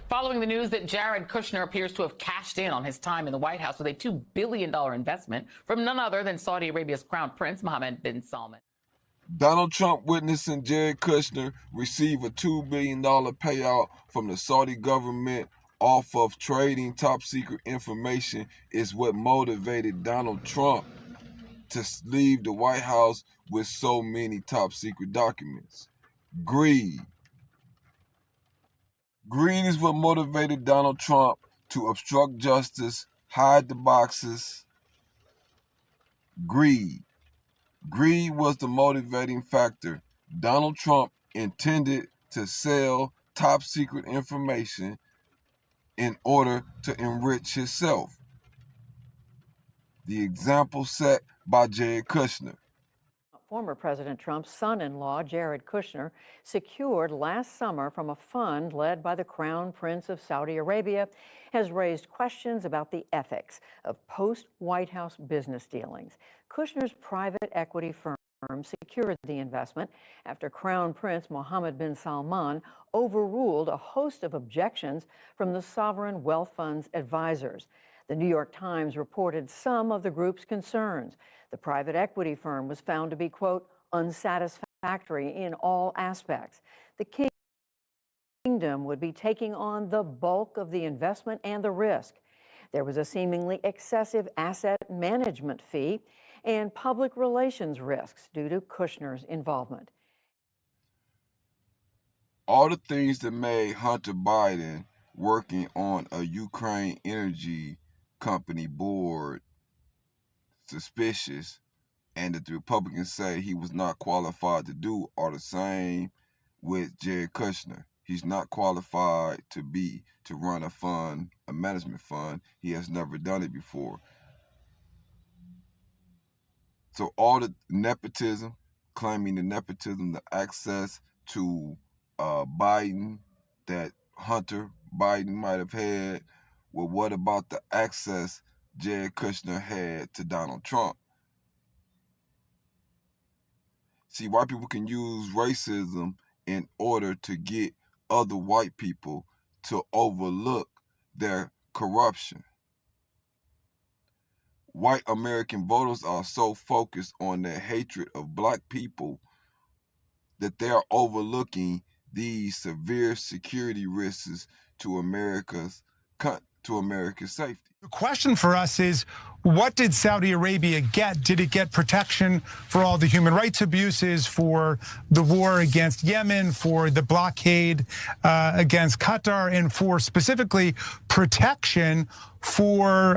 Following the news that Jared Kushner appears to have cashed in on his time in the White House with a $2 billion investment from none other than Saudi Arabia's Crown Prince Mohammed bin Salman. Donald Trump witnessing Jared Kushner receive a $2 billion payout from the Saudi government off of trading top secret information is what motivated Donald Trump to leave the White House with so many top secret documents. Greed. Greed is what motivated Donald Trump to obstruct justice, hide the boxes. Greed. Greed was the motivating factor. Donald Trump intended to sell top secret information in order to enrich himself. The example set by Jared Kushner. Former President Trump's son-in-law, Jared Kushner, secured last summer from a fund led by the Crown Prince of Saudi Arabia, has raised questions about the ethics of post-White House business dealings. Kushner's private equity firm secured the investment after Crown Prince Mohammed bin Salman overruled a host of objections from the sovereign wealth fund's advisors. The New York Times reported some of the group's concerns. The private equity firm was found to be, quote, unsatisfactory in all aspects. The kingdom would be taking on the bulk of the investment and the risk. There was a seemingly excessive asset management fee and public relations risks due to Kushner's involvement. All the things that made Hunter Biden working on a Ukraine energy company board suspicious, and that the Republicans say he was not qualified to do are the same with Jared Kushner. He's not qualified to run a fund, a management fund. He has never done it before. So all the nepotism, claiming the nepotism, the access to Biden that Hunter Biden might have had, well, what about the access Jared Kushner had to Donald Trump? See, white people can use racism in order to get other white people to overlook their corruption. White American voters are so focused on their hatred of black people that they are overlooking these severe security risks to America's safety. The question for us is, what did Saudi Arabia get? Did it get protection for all the human rights abuses, for the war against Yemen, for the blockade against Qatar, and for specifically protection for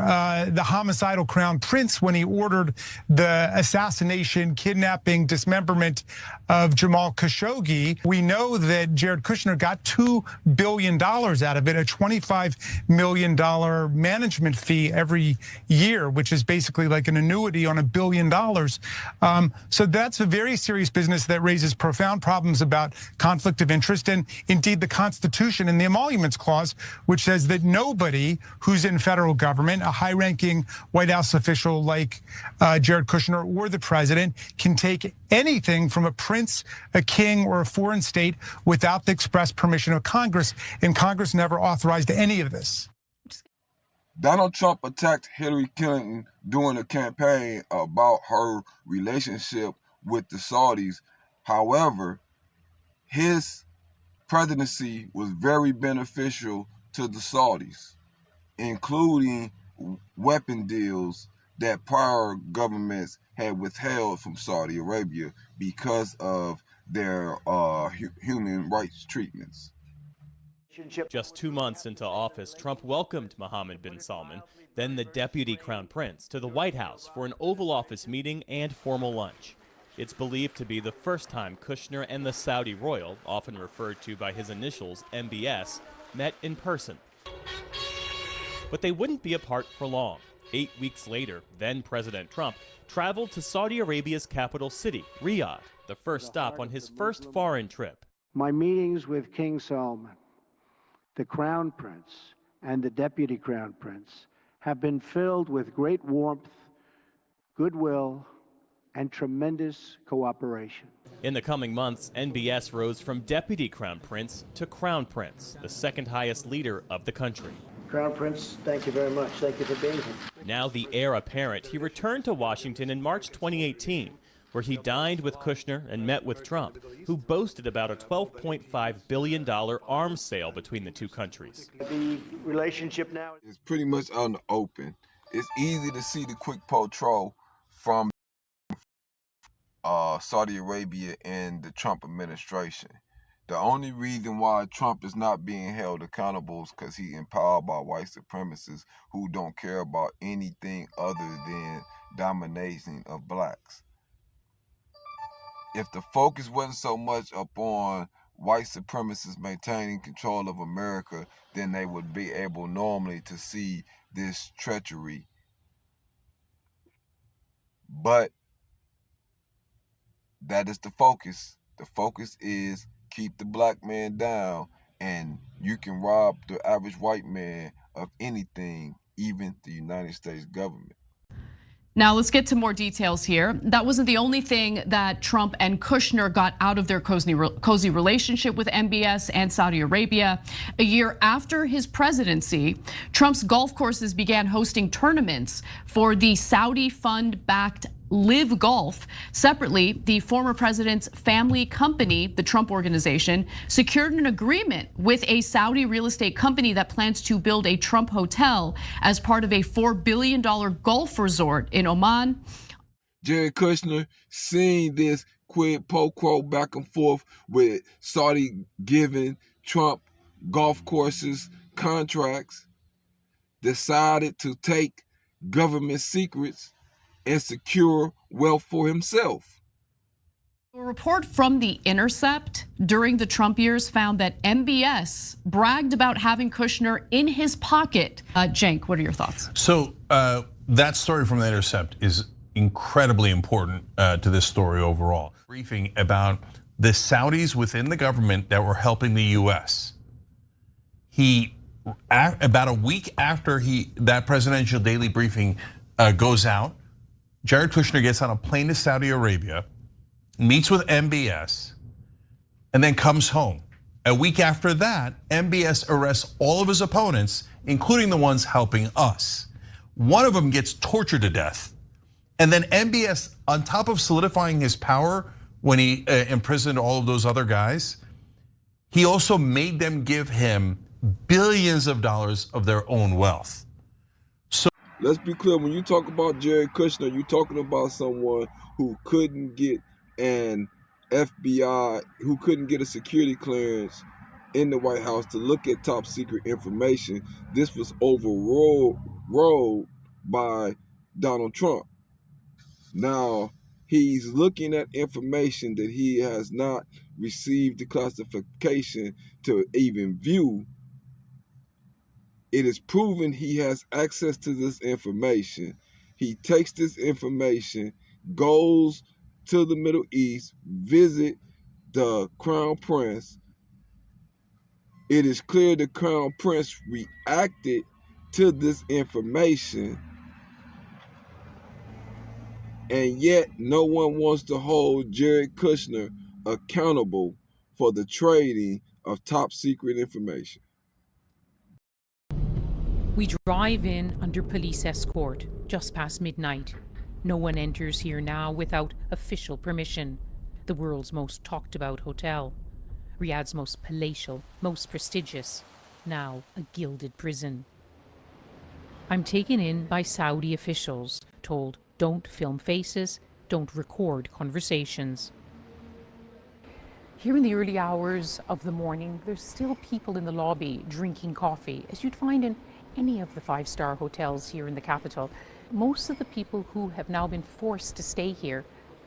the homicidal crown prince when he ordered the assassination, kidnapping, dismemberment of Jamal Khashoggi? We know that Jared Kushner got $2 billion out of it, a $25 million management fee every year, which is basically like an annuity on $1 billion. So that's a very serious business that raises profound problems about conflict of interest, and indeed the Constitution and the Emoluments Clause, which says that nobody who's in federal government, a high-ranking White House official like Jared Kushner or the president, can take anything from a prince, a king, or a foreign state without the express permission of Congress, and Congress never authorized any of this. Donald Trump attacked Hillary Clinton during a campaign about her relationship with the Saudis. However, his presidency was very beneficial to the Saudis, including weapon deals that prior governments had withheld from Saudi Arabia because of their human rights treatments. Just 2 months into office, Trump welcomed Mohammed bin Salman, then the deputy crown prince, to the White House for an Oval Office meeting and formal lunch. It's believed to be the first time Kushner and the Saudi royal, often referred to by his initials MBS, met in person. But they wouldn't be apart for long. 8 weeks later, then President Trump traveled to Saudi Arabia's capital city, Riyadh, the first stop on his first foreign trip. My meetings with King Salman, the Crown Prince, and the Deputy Crown Prince have been filled with great warmth, goodwill, and tremendous cooperation. In the coming months, NBS rose from Deputy Crown Prince to Crown Prince, the second highest leader of the country. Crown Prince, thank you very much. Thank you for being here. Now the heir apparent, he returned to Washington in March 2018, where he dined with Kushner and met with Trump, who boasted about a $12.5 billion arms sale between the two countries. The relationship now It's pretty much out in the open. It's easy to see the quick patrol from Saudi Arabia and the Trump administration. The only reason why Trump is not being held accountable is because he's empowered by white supremacists who don't care about anything other than domination of blacks. If the focus wasn't so much upon white supremacists maintaining control of America, then they would be able normally to see this treachery. But that is the focus. The focus is keep the black man down, and you can rob the average white man of anything, even the United States government. Now let's get to more details here. That wasn't the only thing that Trump and Kushner got out of their cozy relationship with MBS and Saudi Arabia. A year after his presidency, Trump's golf courses began hosting tournaments for the Saudi fund-backed Live Golf. Separately, the former president's family company, the Trump Organization, secured an agreement with a Saudi real estate company that plans to build a Trump hotel as part of a $4 billion golf resort in Oman. Jared Kushner, seeing this quid pro quo back and forth with Saudi giving Trump golf courses contracts, decided to take government secrets and secure wealth for himself. A report from The Intercept during the Trump years found that MBS bragged about having Kushner in his pocket. Cenk, what are your thoughts? So that story from The Intercept is incredibly important to this story overall. Briefing about the Saudis within the government that were helping the US. About a week after that presidential daily briefing goes out, Jared Kushner gets on a plane to Saudi Arabia, meets with MBS, and then comes home. A week after that, MBS arrests all of his opponents, including the ones helping us. One of them gets tortured to death. And then MBS, on top of solidifying his power when he imprisoned all of those other guys, he also made them give him billions of dollars of their own wealth. Let's be clear, when you talk about Jared Kushner, you're talking about someone who couldn't get an FBI, who couldn't get a security clearance in the White House to look at top secret information. This was overruled by Donald Trump. Now, he's looking at information that he has not received the classification to even view. It is proven he has access to this information. He takes this information, goes to the Middle East, visit the Crown Prince. It is clear the Crown Prince reacted to this information, and yet no one wants to hold Jared Kushner accountable for the trading of top secret information. We drive in under police escort just past midnight. No one enters here now without official permission. The world's most talked about hotel. Riyadh's most palatial, most prestigious. Now a gilded prison. I'm taken in by Saudi officials, told don't film faces, don't record conversations. Here in the early hours of the morning, there's still people in the lobby drinking coffee, as you'd find in any of the five-star hotels here in the capital. Most of the people who have now been forced to stay here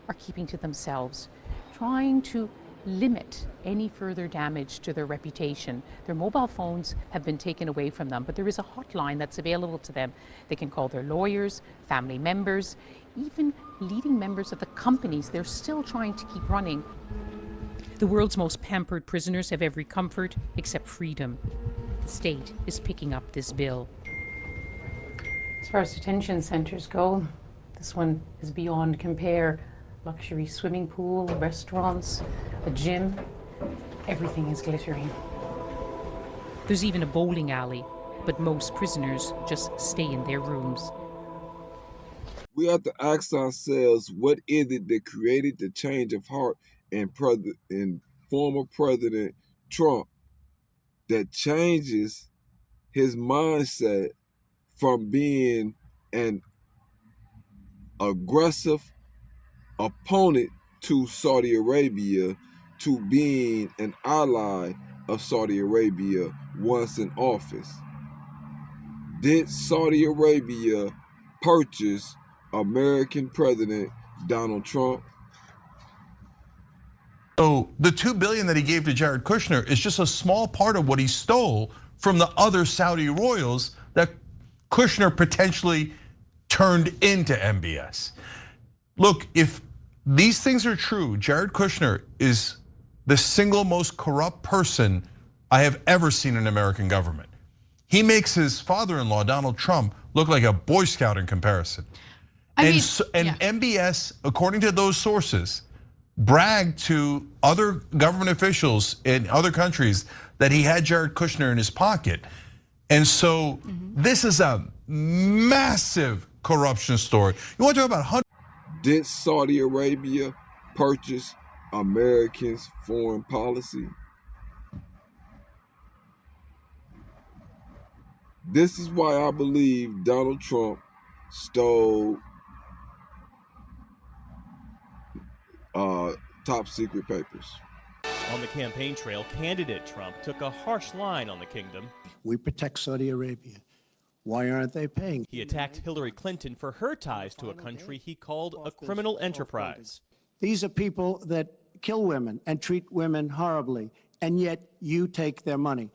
are keeping to themselves, trying to limit any further damage to their reputation. Their mobile phones have been taken away from them, but there is a hotline that's available to them. They can call their lawyers, family members, even leading members of the companies they're still trying to keep running. The world's most pampered prisoners have every comfort except freedom. The state is picking up this bill. As far as detention centers go, this one is beyond compare. luxury swimming pool, restaurants, a gym. Everything is glittering. There's even a bowling alley, but most prisoners just stay in their rooms. We have to ask ourselves, what is it that created the change of heart in former President Trump that changes his mindset from being an aggressive opponent to Saudi Arabia to being an ally of Saudi Arabia once in office? Did Saudi Arabia purchase American President Donald Trump? So the $2 billion that he gave to Jared Kushner is just a small part of what he stole from the other Saudi royals that Kushner potentially turned into MBS. Look, if these things are true, Jared Kushner is the single most corrupt person I have ever seen in American government. He makes his father-in-law, Donald Trump, look like a Boy Scout in comparison. MBS, according to those sources, bragged to other government officials in other countries that he had Jared Kushner in his pocket. And so this is a massive corruption story. You want to talk about Did Saudi Arabia purchase Americans' foreign policy? This is why I believe Donald Trump stole top secret papers. On the campaign trail, candidate Trump took a harsh line on the kingdom. We protect Saudi Arabia. Why aren't they paying? He attacked Hillary Clinton for her ties to a country he called a criminal enterprise. These are people that kill women and treat women horribly, and yet you take their money.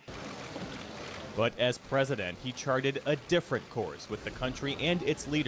But as president, he charted a different course with the country and its leaders.